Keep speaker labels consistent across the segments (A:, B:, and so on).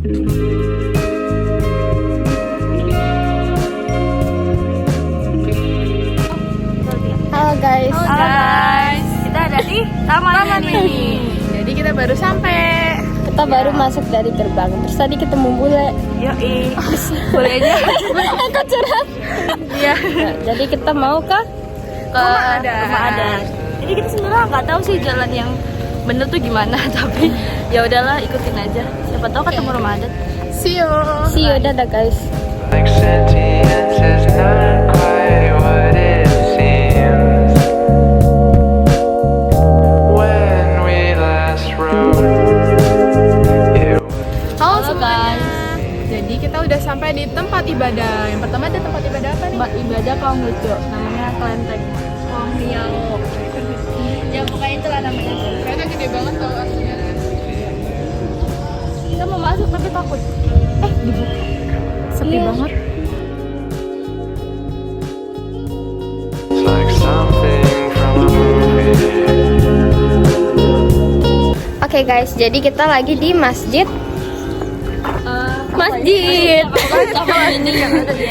A: Halo guys.
B: Kita ada di Taman Mini.
C: Jadi kita baru sampai.
A: Kita baru masuk dari gerbang. Terus tadi ketemu bule.
B: Yoi. Boleh aja.
A: Aku curhat.
C: Iya.
A: Nah, jadi kita mau ke
B: Rumah adat. Jadi kita sebenarnya nggak tahu sih jalan yang bener tuh gimana, tapi ya udahlah ikutin aja. Siapa tahu ketemu rumah adat.
C: See you.
A: See you, dadah guys.
D: Like sentience is not quite what it seems. When we last rode, it
C: Halo
B: Halo,
C: semuanya.
B: guys.
C: Jadi kita udah sampai di tempat ibadah. Yang pertama ada tempat ibadah apa nih?
B: Tempat ibadah Konghucu, namanya Kelenteng Miao. Ya pokoknya itulah namanya.
C: Kayaknya gede banget tau artinya.
B: Kita mau masuk tapi takut. Dibuka. Sepi
A: Iya.
B: banget.
D: it's like something from a movie.
A: Oke guys, jadi kita lagi di masjid. Masjid.
B: Ini yang ada di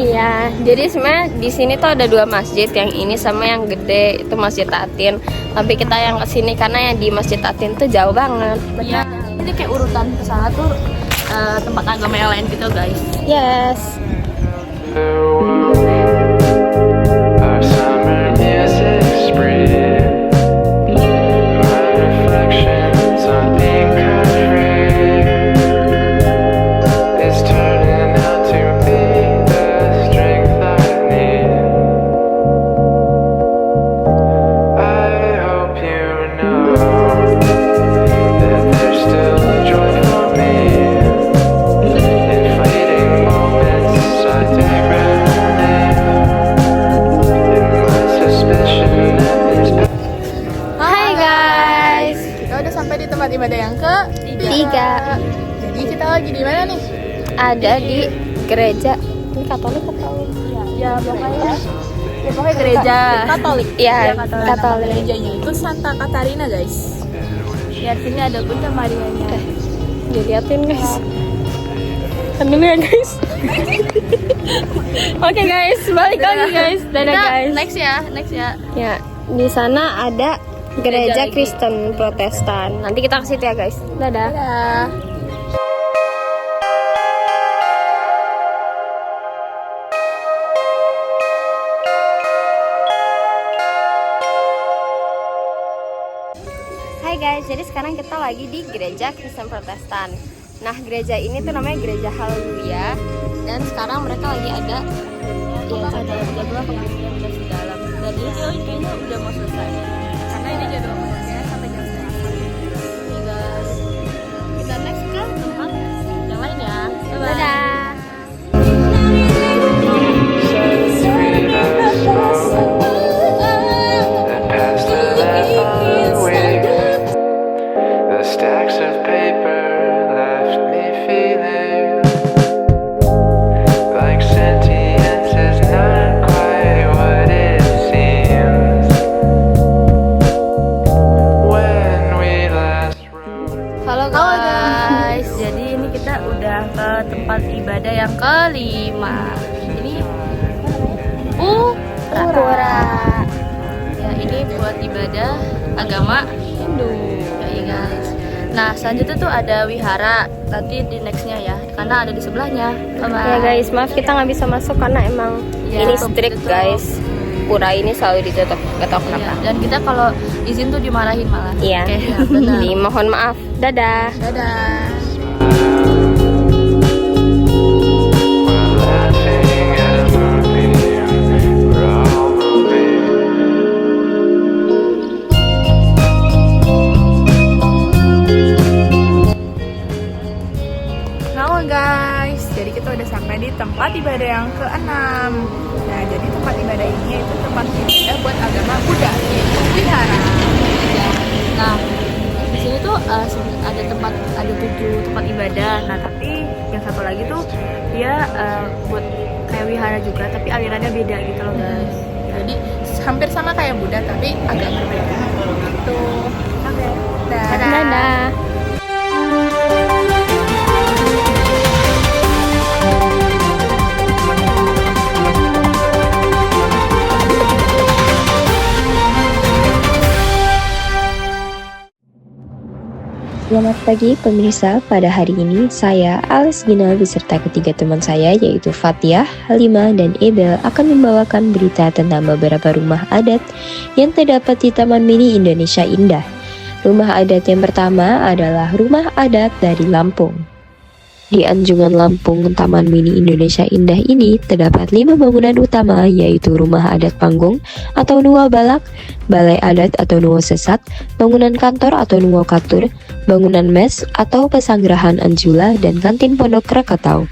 A: Iya, jadi sebenarnya di sini tuh ada dua masjid, yang ini sama yang gede itu Masjid Atin. Tapi kita yang kesini karena yang di Masjid Atin tuh jauh banget.
B: Iya. Ini kayak urutan ke sana tuh tempat agama yang lain gitu guys.
A: Yes.
D: The world of summer music spree. My reflections on pink concrete is turning out to be the strength I need. I hope you know that there's still a joy for me in fleeting moments I take reverie in my suspicion that these
A: Hai guys.
C: Kita udah sampai di tempat ibadah yang ke
A: Tiga.
C: Jadi kita lagi di mana nih?
A: Ada di gereja. Ini Katolik atau?
B: Ya pokoknya gereja
C: Katolik.
A: Iya,
B: Iya, Katolik.
A: Katolik.
C: Gerejanya itu Santa Katarina guys.
B: Lihat sini ada Bunda Marianya.
A: Diliatin guys. Kan dulu ya guys. Oke guys, balik lagi guys. Dadah
B: Kita
A: guys.
B: next ya.
A: Ya, di sana ada gereja
B: lagi.
A: Kristen Protestan. Nanti kita ke situ ya guys. Dadah.
C: Dadah.
A: Hai guys, jadi sekarang kita lagi di gereja Kristen Protestan. Nah, gereja ini tuh namanya Gereja Haleluya. Dan sekarang mereka lagi ada
B: Ada jadwal pengajian udah di dalam. Dan ini kayaknya udah mau selesai. Karena ini jadwal pengajiannya sampai jam 9. Kita next ke tempat yang lain ya. Bye-bye.
A: Dadah.
D: says we last rode and past 11 weeks. The stacks of paper left me feeling like sentience is not quite what it seems. When we last rode.
A: Halo
B: Guys, jadi ini kita udah ke tempat ibadah yang kelima. Ini
A: Pura.
B: Ya, ini buat ibadah agama Hindu. Ya, iya guys. Nah, selanjutnya tuh ada wihara. Nanti di nextnya ya, karena ada di sebelahnya. Bye-bye.
A: Ya guys, maaf kita nggak bisa masuk karena emang
B: Ya,
A: ini strict
B: ditutup.
A: guys. Pura ini selalu ditutup, gak tau
B: Ya,
A: kenapa.
B: dan kita kalau izin tuh dimarahin malah.
A: Iya.
B: Oke, ya, dadah.
A: Jadi mohon maaf. Dadah.
C: Dadah.
D: We're laughing at a movie. We're all moving.
C: Halo guys, jadi kita udah sampai di tempat ibadah yang ke-6. Nah, jadi tempat ibadah ini itu tempat ibadah buat agama Buddha, yaitu wihara.
B: Nah, di sini tuh ada 7 tempat ibadah. Nah, tapi yang satu lagi tuh dia buat kayak wihara juga, tapi alirannya beda gitu loh guys.
C: Jadi hampir sama kayak Buddha tapi agak berbeda. Gitu. Oke. Dadah.
A: Dadah.
E: Selamat pagi pemirsa, pada hari ini saya, Alice Gina, beserta ketiga teman saya yaitu Fathia, Halimah, dan Ebel akan membawakan berita tentang beberapa rumah adat yang terdapat di Taman Mini Indonesia Indah. Rumah adat yang pertama adalah rumah adat dari Lampung. Di Anjungan Lampung, Taman Mini Indonesia Indah ini terdapat 5 bangunan utama yaitu Rumah Adat Panggung atau Nuwa Balak, Balai Adat atau Nuwa Sesat, bangunan kantor atau Nuwa Katur, bangunan mes atau Pesanggerahan Anjula, dan kantin Pondok Krakatau.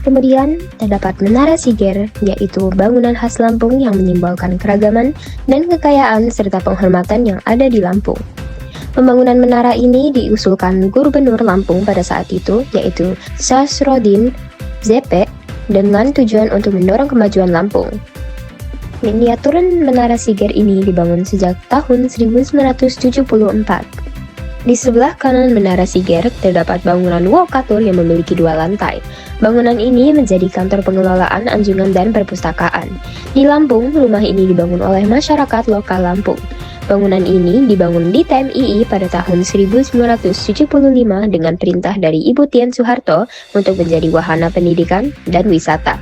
E: Kemudian terdapat Menara Siger, yaitu bangunan khas Lampung yang menyimbolkan keragaman dan kekayaan serta penghormatan yang ada di Lampung. Pembangunan menara ini diusulkan Gubernur Lampung pada saat itu, yaitu Sasrodin ZP, dengan tujuan untuk mendorong kemajuan Lampung. Miniatur Menara Siger ini dibangun sejak tahun 1974. Di sebelah kanan Menara Siger terdapat bangunan Wokatur yang memiliki 2 lantai. Bangunan ini menjadi kantor pengelolaan anjungan dan perpustakaan. Di Lampung, rumah ini dibangun oleh masyarakat lokal Lampung. Bangunan ini dibangun di TMII pada tahun 1975 dengan perintah dari Ibu Tien Soeharto untuk menjadi wahana pendidikan dan wisata.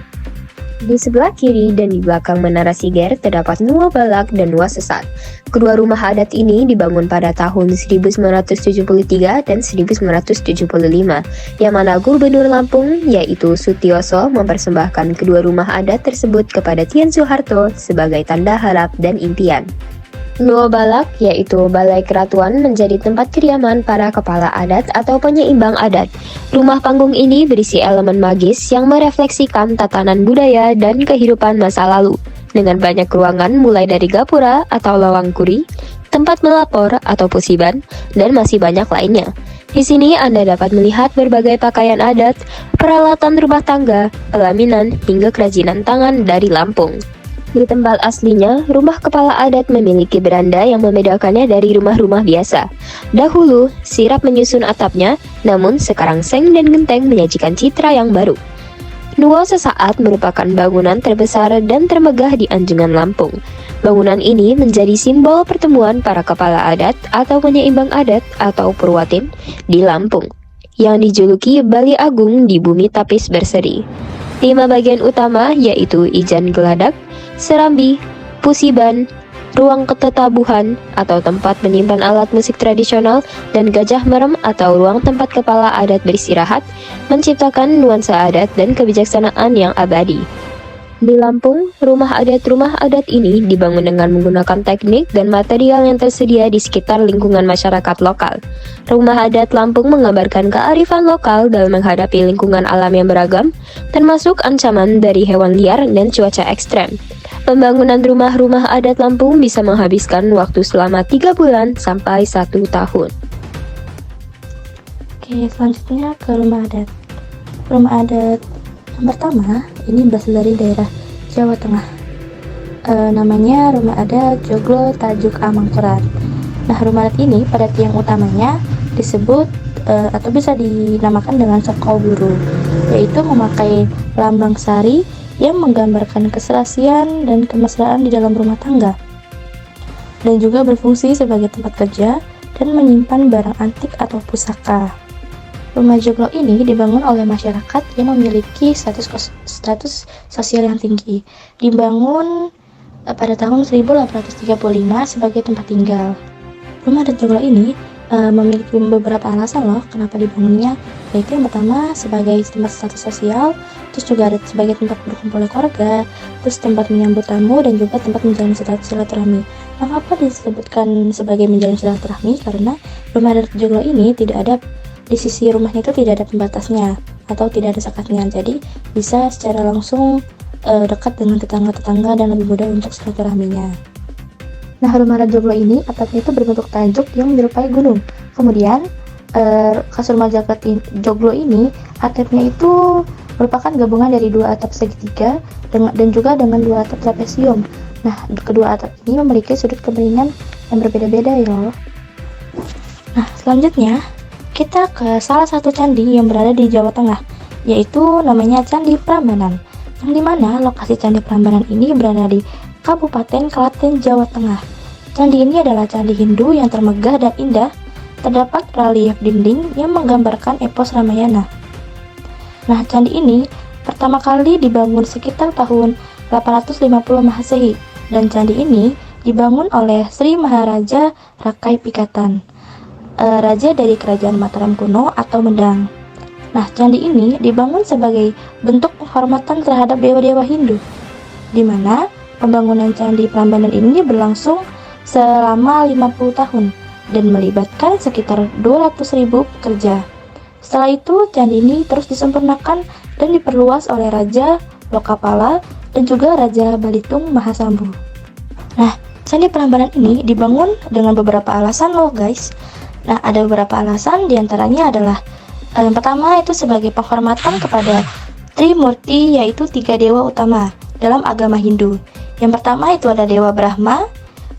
E: Di sebelah kiri dan di belakang Menara Siger terdapat Nuwa Balak dan Nuwa Sesat. Kedua rumah adat ini dibangun pada tahun 1973 dan 1975, yang mana Gubernur Lampung yaitu Sutioso mempersembahkan kedua rumah adat tersebut kepada Tien Soeharto sebagai tanda harap dan impian. Nuwa Balak, yaitu Balai Keratuan, menjadi tempat kediaman para kepala adat atau penyeimbang adat. Rumah panggung ini berisi elemen magis yang merefleksikan tatanan budaya dan kehidupan masa lalu, dengan banyak ruangan mulai dari gapura atau lawang kuri, tempat melapor atau pusiban, dan masih banyak lainnya. Di sini Anda dapat melihat berbagai pakaian adat, peralatan rumah tangga, pelaminan, hingga kerajinan tangan dari Lampung. Di tempat aslinya, rumah kepala adat memiliki beranda yang membedakannya dari rumah-rumah biasa. Dahulu, sirap menyusun atapnya, namun sekarang seng dan genteng menyajikan citra yang baru. Nuwa Sesaat merupakan bangunan terbesar dan termegah di Anjungan Lampung. Bangunan ini menjadi simbol pertemuan para kepala adat atau penyeimbang adat atau Purwatin di Lampung, yang dijuluki Bali Agung di Bumi Tapis Berseri. 5 bagian utama yaitu Ijan Geladak, Serambi, Pusiban, ruang ketetabuhan atau tempat menyimpan alat musik tradisional, dan Gajah Merem atau ruang tempat kepala adat beristirahat, menciptakan nuansa adat dan kebijaksanaan yang abadi. Di Lampung, rumah adat ini dibangun dengan menggunakan teknik dan material yang tersedia di sekitar lingkungan masyarakat lokal. Rumah adat Lampung menggambarkan kearifan lokal dalam menghadapi lingkungan alam yang beragam, termasuk ancaman dari hewan liar dan cuaca ekstrem. Pembangunan rumah-rumah adat Lampung bisa menghabiskan waktu selama 3 bulan sampai 1 tahun.
B: Oke, selanjutnya ke rumah adat. Rumah adat yang pertama ini berasal dari daerah Jawa Tengah. Namanya Rumah Adat Joglo Tajuk Amangkurat. Nah, rumah adat ini pada tiang utamanya disebut atau bisa dinamakan dengan Soko Buru, yaitu memakai lambang sari yang menggambarkan keserasian dan kemesraan di dalam rumah tangga, dan juga berfungsi sebagai tempat kerja dan menyimpan barang antik atau pusaka. Rumah joglo ini dibangun oleh masyarakat yang memiliki status sosial yang tinggi. Dibangun pada tahun 1835 sebagai tempat tinggal. Rumah adat joglo ini memiliki beberapa alasan loh kenapa dibangunnya, yaitu yang pertama sebagai tempat status sosial, terus juga ada sebagai tempat berkumpul keluarga, terus tempat menyambut tamu, dan juga tempat menjalin silaturahmi. Mengapa disebutkan sebagai menjalin silaturahmi? Karena rumah adat joglo ini tidak ada di sisi rumahnya, itu tidak ada pembatasnya atau tidak ada sekatnya, jadi bisa secara langsung dekat dengan tetangga-tetangga dan lebih mudah untuk silaturahminya. Nah, rumah adat joglo ini atapnya itu berbentuk tajuk yang menyerupai gunung. Kemudian kasur majagat joglo ini atapnya itu merupakan gabungan dari 2 atap segitiga dan juga dengan 2 atap trapesium. Nah, kedua atap ini memiliki sudut kemiringan yang berbeda-beda ya loh. Nah, selanjutnya kita ke salah satu candi yang berada di Jawa Tengah, yaitu namanya Candi Prambanan, yang dimana lokasi Candi Prambanan ini berada di Kabupaten Klaten, Jawa Tengah. Candi ini adalah candi Hindu yang termegah dan indah,
F: terdapat relief dinding yang menggambarkan epos Ramayana. Nah, candi ini pertama kali dibangun sekitar tahun 850 Masehi, dan candi ini dibangun oleh Sri Maharaja Rakai Pikatan, raja dari kerajaan Mataram kuno atau Medang. Nah, candi ini dibangun sebagai bentuk penghormatan terhadap dewa-dewa Hindu, di mana pembangunan candi Prambanan ini berlangsung selama 50 tahun dan melibatkan sekitar 200.000 pekerja. Setelah itu, candi ini terus disempurnakan dan diperluas oleh Raja Lokapala dan juga Raja Balitung Mahasambu. Nah, candi Prambanan ini dibangun dengan beberapa alasan loh guys. Nah, ada beberapa alasan, diantaranya adalah yang pertama itu sebagai penghormatan kepada Trimurti, yaitu 3 dewa utama dalam agama Hindu. Yang pertama itu ada Dewa Brahma,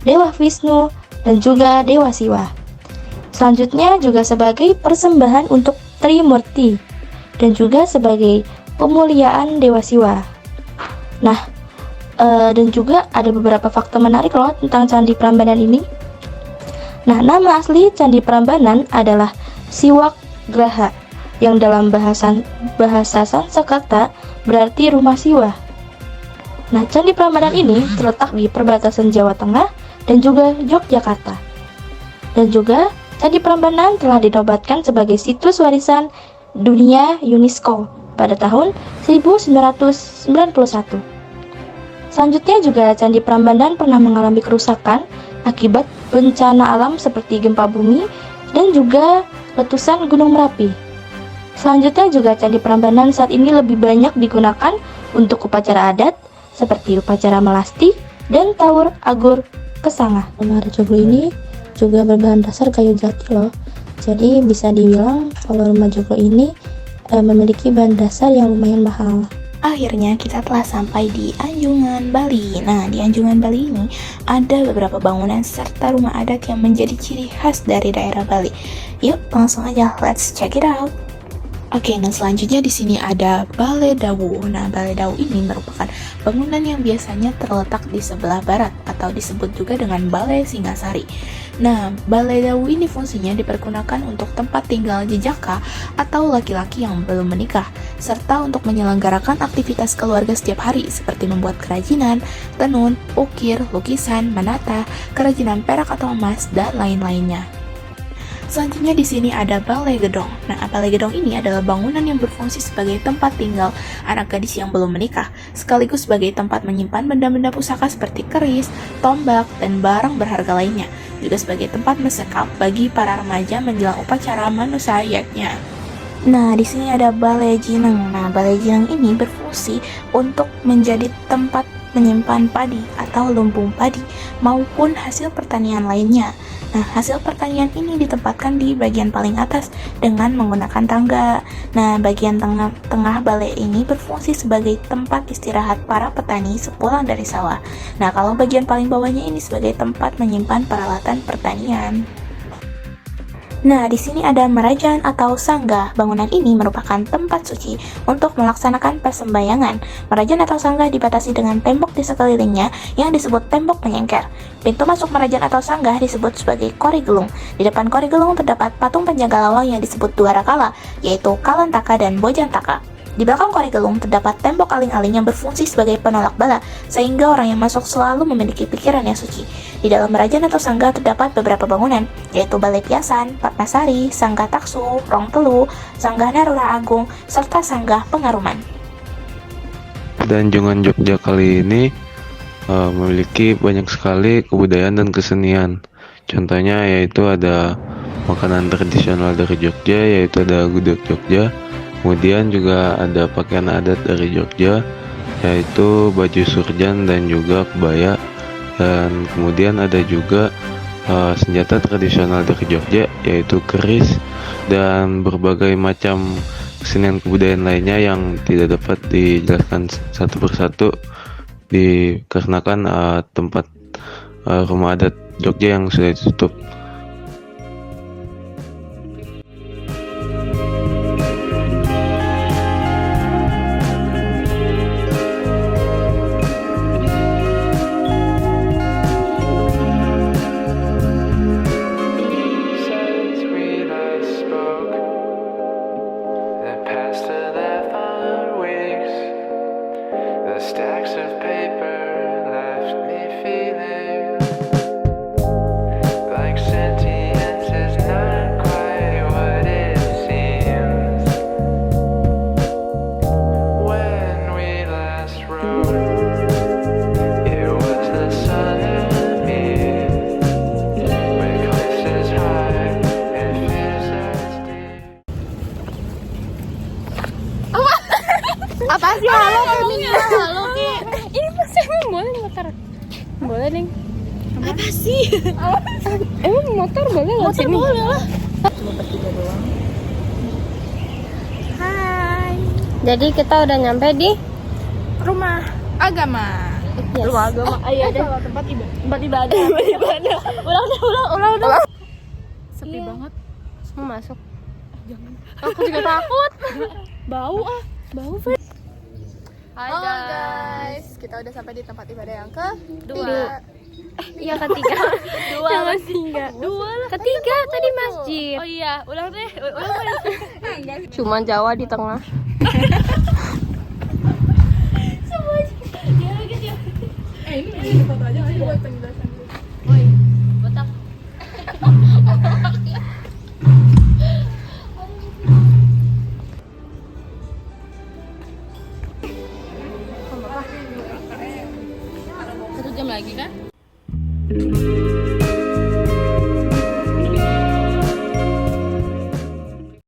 F: Dewa Vishnu, dan juga Dewa Siwa. Selanjutnya juga sebagai persembahan untuk Trimurti dan juga sebagai pemuliaan Dewa Siwa. Nah, dan juga ada beberapa fakta menarik loh tentang Candi Prambanan ini. Nah, nama asli Candi Prambanan adalah Siwagraha, yang dalam bahasa Sanskerta berarti rumah Siwa. Nah, Candi Prambanan ini terletak di perbatasan Jawa Tengah dan juga Yogyakarta. Dan juga Candi Prambanan telah dinobatkan sebagai situs warisan dunia UNESCO pada tahun 1991. Selanjutnya juga Candi Prambanan pernah mengalami kerusakan akibat bencana alam seperti gempa bumi dan juga letusan Gunung Merapi. Selanjutnya juga Candi Prambanan saat ini lebih banyak digunakan untuk upacara adat seperti upacara melasti dan Taur Agur Kesanga. Rumah joglo ini juga berbahan dasar kayu jati loh. Jadi bisa dibilang kalau rumah joglo ini memiliki bahan dasar yang lumayan mahal.
C: Akhirnya kita telah sampai di Anjungan Bali. Nah, di Anjungan Bali ini ada beberapa bangunan serta rumah adat yang menjadi ciri khas dari daerah Bali. Yuk, langsung aja, let's check it out. Oke, nah selanjutnya di sini ada Balai Dawu. Nah, Balai Dawu ini merupakan bangunan yang biasanya terletak di sebelah barat atau disebut juga dengan Balai Singasari. Nah, Balai Dawu ini fungsinya dipergunakan untuk tempat tinggal jejaka atau laki-laki yang belum menikah, serta untuk menyelenggarakan aktivitas keluarga setiap hari seperti membuat kerajinan, tenun, ukir, lukisan, menata, kerajinan perak atau emas, dan lain-lainnya. Selanjutnya di sini ada Balai Gedong. Nah, Balai Gedong ini adalah bangunan yang berfungsi sebagai tempat tinggal anak gadis yang belum menikah, sekaligus sebagai tempat menyimpan benda-benda pusaka seperti keris, tombak, dan barang berharga lainnya, juga sebagai tempat mesekap bagi para remaja menjelang upacara manusayaknya. Nah, di sini ada Balai Jineng. Nah, Balai Jineng ini berfungsi untuk menjadi tempat menyimpan padi atau lumbung padi maupun hasil pertanian lainnya. Nah, hasil pertanian ini ditempatkan di bagian paling atas dengan menggunakan tangga. Nah, bagian tengah balai ini berfungsi sebagai tempat istirahat para petani sepulang dari sawah. Nah, kalau bagian paling bawahnya ini sebagai tempat menyimpan peralatan pertanian. Nah, di sini ada Merajan atau Sanggah. Bangunan ini merupakan tempat suci untuk melaksanakan persembahyangan. Merajan atau Sanggah dibatasi dengan tembok di sekelilingnya yang disebut tembok penyengker. Pintu masuk Merajan atau Sanggah disebut sebagai Korigelung. Di depan Korigelung terdapat patung penjaga lawang yang disebut Dwarakala, yaitu Kalantaka dan Bojantaka. Di belakang Korigelung terdapat tembok aling-aling yang berfungsi sebagai penolak bala, sehingga orang yang masuk selalu memiliki pikiran yang suci. Di dalam Merajan atau Sanggah terdapat beberapa bangunan, yaitu Balai Piasan, Patmasari, Sanggah Taksu, Rong Telu, Sanggah Narura Agung, serta Sanggah Pengaruman.
G: Dan Anjungan Jogja kali ini memiliki banyak sekali kebudayaan dan kesenian. Contohnya yaitu ada makanan tradisional dari Jogja, yaitu ada gudeg Jogja. Kemudian juga ada pakaian adat dari Jogja, yaitu baju surjan dan juga kebaya. Dan kemudian ada juga senjata tradisional dari Jogja, yaitu keris dan berbagai macam kesenian kebudayaan lainnya yang tidak dapat dijelaskan satu persatu dikarenakan tempat rumah adat Jogja yang sudah ditutup.
D: Sun's
B: Apa sih halo Ki? Halo Ki.
A: Ini masih emang boleh motor? Boleh nih.
B: Apa sih?
A: Emang motor boleh lewat
B: Motor
A: sini?
B: boleh lah. Cuma bertiga doang. Hai.
A: Jadi kita udah nyampe di
B: Rumah agama.
A: yes.
B: Rumah agama. Iya deh. Tempat ibadah. Tempat ibadah. Ulang. Sepi banget.
A: Mau masuk.
B: Aku juga takut. Bau Fer. Halo guys, kita udah sampai di tempat ibadah yang kedua.
A: Iya ketiga.
B: Dua.
A: Yang ketiga.
B: Dua lah.
A: Ketiga tadi masjid.
B: Oh iya, ulang deh.
A: Cuman Jawa di tengah.
B: Botak. Satu jam lagi kan?